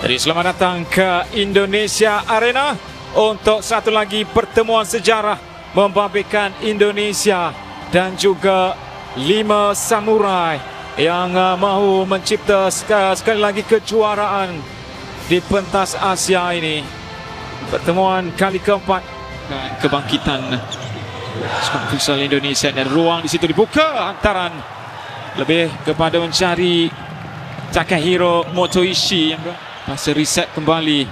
Jadi selamat datang ke Indonesia Arena untuk satu lagi pertemuan sejarah membabitkan Indonesia dan juga 5 samurai yang mahu mencipta sekali lagi kejuaraan di pentas Asia ini. Pertemuan kali keempat dan kebangkitan skuad futsal Indonesia, dan ruang di situ dibuka hantaran lebih kepada mencari Takahiro Motoishi yang pasal reset kembali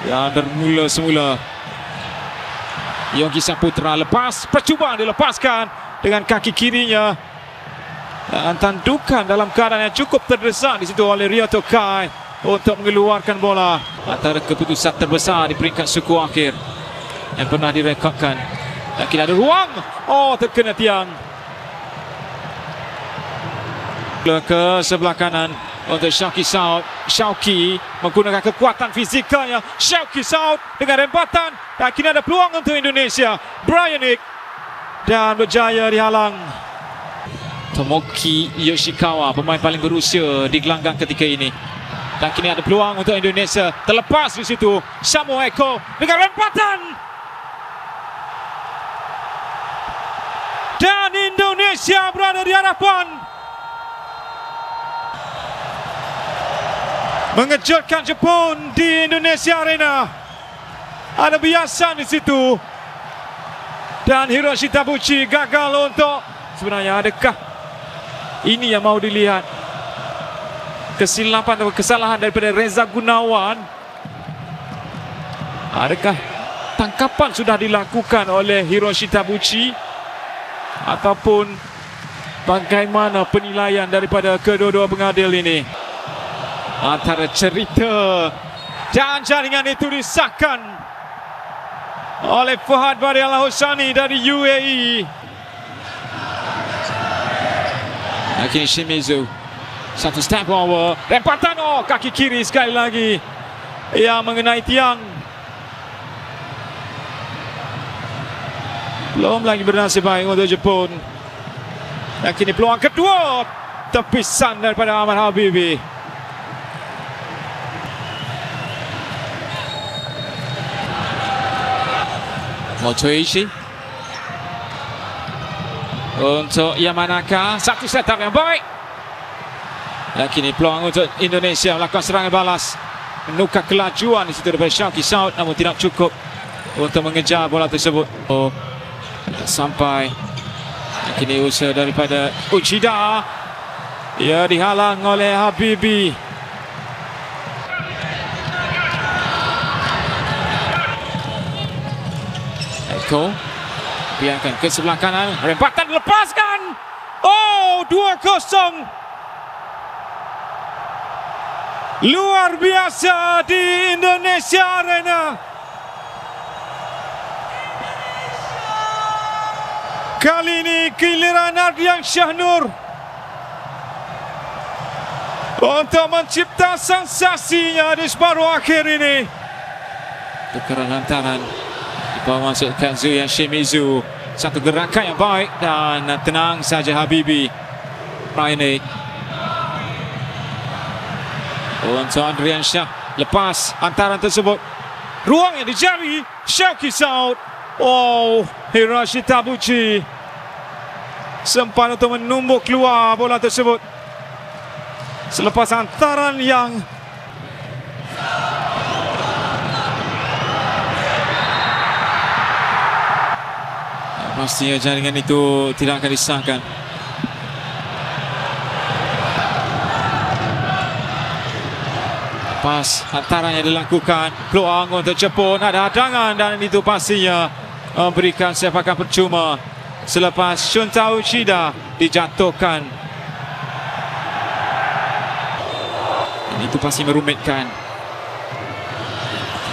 yang bermula semula. Yogi Saputra lepas, percubaan dilepaskan dengan kaki kirinya dan tandukan dalam keadaan yang cukup terdesak di situ oleh Rio Tokai untuk mengeluarkan bola. Antara keputusan terbesar di peringkat suku akhir yang pernah direkodkan. Dan kini ada ruang, terkena tiang. Ke sebelah kanan untuk Shauki Saud. Shauki menggunakan kekuatan fizikalnya. Shauki Saud dengan rempatan, dan kini ada peluang untuk Indonesia. Bryanik dan berjaya dihalang. Tomoki Yoshikawa, pemain paling berusia di gelanggang ketika ini. Dan kini ada peluang untuk Indonesia. Terlepas di situ Samuel Eko dengan rempatan. Dan Indonesia berada di hadapan. Mengejutkan Jepun di Indonesia Arena. Ada biasa di situ. Dan Hiroshi Tabuchi gagal untuk, sebenarnya adakah ini yang mau dilihat? Kesilapan atau kesalahan daripada Reza Gunawan? Adakah tangkapan sudah dilakukan oleh Hiroshi Tabuchi? Ataupun bagaimana penilaian daripada kedua-dua pengadil ini? Antara cerita dan jaringan itu disahkan oleh Fahad Bari Al-Husani dari UAE. Kini Shimizu, satu step over, rempatan, kaki kiri sekali lagi yang mengenai tiang. Belum lagi bernasib baik untuk Jepun. Dan kini peluang kedua, tepisan daripada Ahmad Habibi. Motoishi untuk Yamanaka, satu setup yang baik. Dan kini peluang untuk Indonesia melakukan serangan balas, menukar kelajuan di situ daripada Shauki Saud, namun tidak cukup untuk mengejar bola tersebut. Sampai dan kini usaha daripada Uchida, ia dihalang oleh Habibi. Biarkan ke sebelah kanan, rempatan dilepaskan. 2-0. Luar biasa di Indonesia Arena. Kali ini giliran Ardian Syahnur untuk mencipta sensasinya di separuh akhir ini. Tukaran hantaran bawa masuk Kazuya Shimizu, satu gerakan yang baik dan tenang saja Habibi. Bryanik untuk Adrian Shah, lepas hantaran tersebut, ruang yang dicari Shauki Saud. Hiroshi Tabuchi sempat untuk menumbuk keluar bola tersebut selepas hantaran yang pastinya jaringan itu tidak akan disahkan. Pas hantarannya dilakukan, peluang untuk Jepun, ada hadangan, dan itu pastinya memberikan sepakan percuma selepas Shunta Uchida dijatuhkan. Dan itu pasti merumitkan.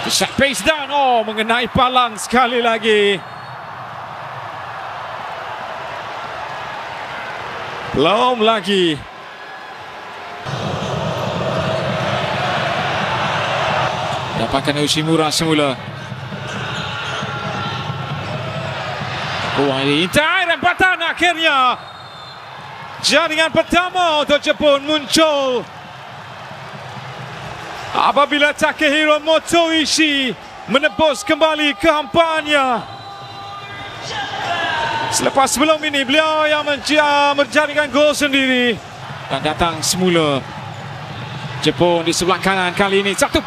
Shot pace down, mengenai palang sekali lagi. Belum lagi. Dapatkan Ushimura semula. Ini rempatan akhirnya. Jaringan pertama untuk Jepun muncul. Apabila Takehiro Motoishi menebus kembali kehampaannya. Selepas sebelum ini beliau yang menjaringkan gol sendiri. Dan datang semula Jepun di sebelah kanan. Kali ini satu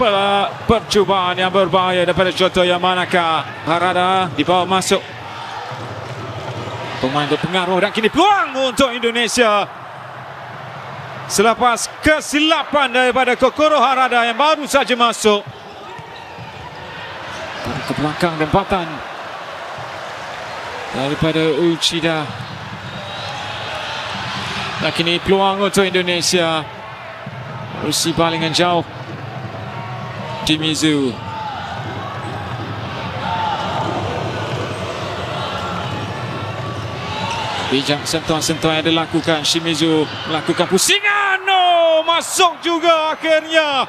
percubaan yang berbahaya daripada Shoto Yamanaka. Harada dibawa masuk, pemain berpengaruh, dan kini peluang untuk Indonesia. Selepas kesilapan daripada Kokoro Harada yang baru saja masuk ke belakang, rempatan daripada Uchida. Dan kini peluang untuk Indonesia. Bersih balingan jauh Shimizu. Bijak sentuhan-sentuhan yang dilakukan. Shimizu melakukan pusingan. No, masuk juga akhirnya.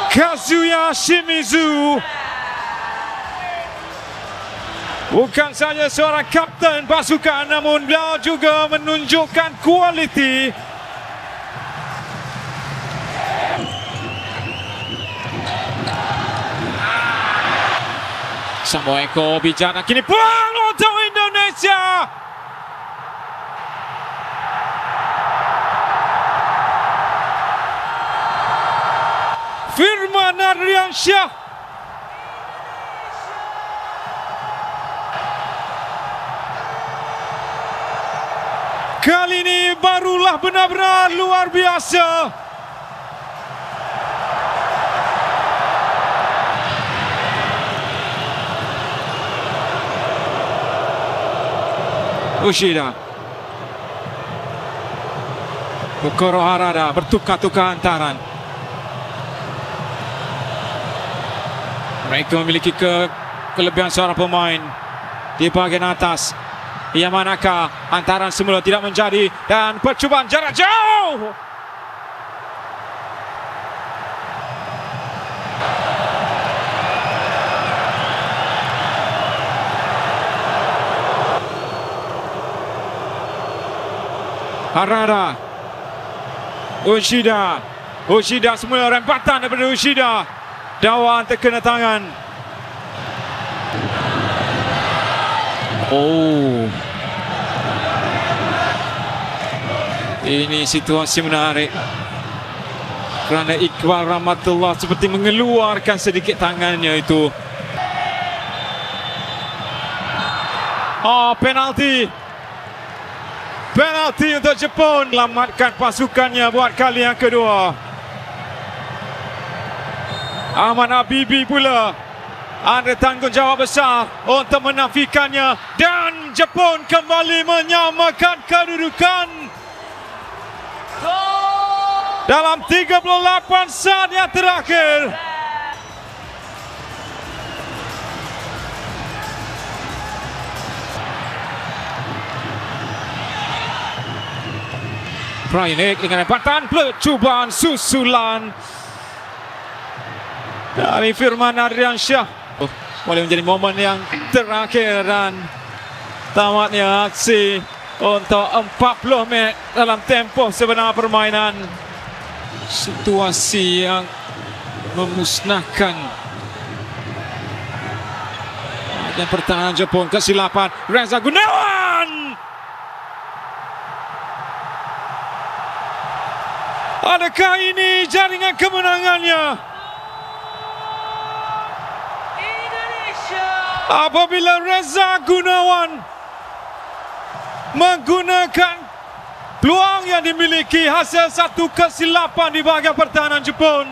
Kazuya Shimizu bukan saja seorang kapten pasukan, namun beliau juga menunjukkan kualiti. Samoeko bicara, kini peluang untuk Indonesia. Firman Ardiansyah. Kali ini barulah benar-benar luar biasa. Uchida. Kokoro Harada bertukar-tukar hantaran. Mereka memiliki kelebihan seorang pemain di bahagian atas. Yamanaka, hantaran semula tidak menjadi, dan percubaan jarak jauh. Harada, Uchida semula, rempatan daripada Uchida. Dawan terkena tangan. Oh, ini situasi menarik kerana Iqbal Rahmatullah seperti mengeluarkan sedikit tangannya itu. Penalti untuk Jepun, selamatkan pasukannya buat kali yang kedua. Ahmad Habibi pula ada tanggungjawab besar untuk menafikannya, dan Jepun kembali menyamakan kedudukan dalam 38 saat yang terakhir. Prayonik dengan rempatan, percubaan susulan dari Firman Ardiansyah. Boleh menjadi momen yang terakhir dan tamatnya aksi untuk 40 minit dalam tempoh sebenar permainan. Situasi yang memusnahkan dan pertahanan Jepun. Kesilapan Reza Gunawan. Adakah ini jaringan kemenangannya? Apabila Reza Gunawan menggunakan peluang yang dimiliki hasil satu kesilapan di bahagian pertahanan Jepun.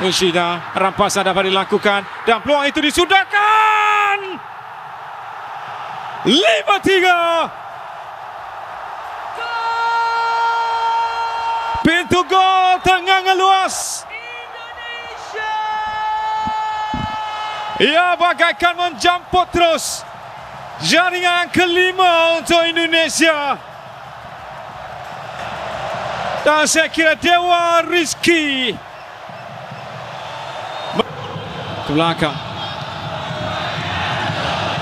Uchida, rampasan dapat dilakukan dan peluang itu disudahkan. 5-3. Pintu gol ternganga luas. Ia bagaikan menjamput terus. Jaringan kelima untuk Indonesia. Dan saya kira Dewa Rizky ke belakang.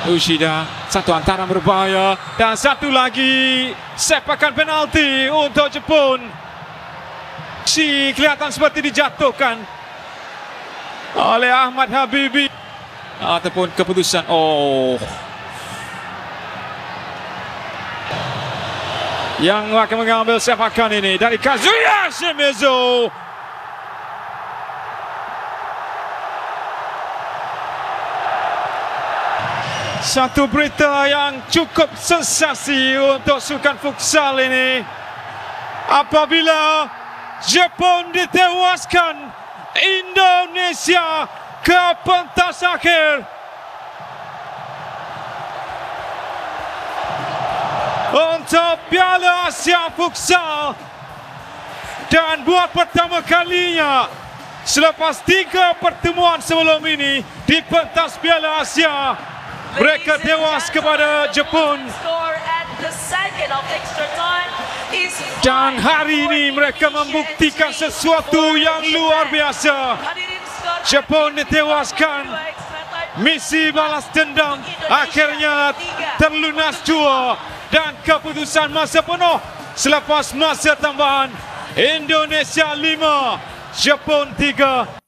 Ushida, satu hantaran berbahaya dan satu lagi sepakan penalti untuk Jepun. Si kelihatan seperti dijatuhkan oleh Ahmad Habibi ataupun keputusan yang akan mengambil sepakan ini dari Kazuya Shimizu. Satu berita yang cukup sensasi untuk sukan futsal ini. Apabila Jepun ditewaskan, Indonesia ke pentas akhir. Untuk Piala Asia Futsal. Dan buat pertama kalinya selepas 3 pertemuan sebelum ini di pentas Piala Asia, mereka tewas kepada Jepun. Dan hari ini mereka membuktikan sesuatu yang luar biasa. Jepun ditewaskan. Misi balas dendam akhirnya terlunas jua. Dan keputusan masa penuh selepas masa tambahan. Indonesia 5, Jepun 3.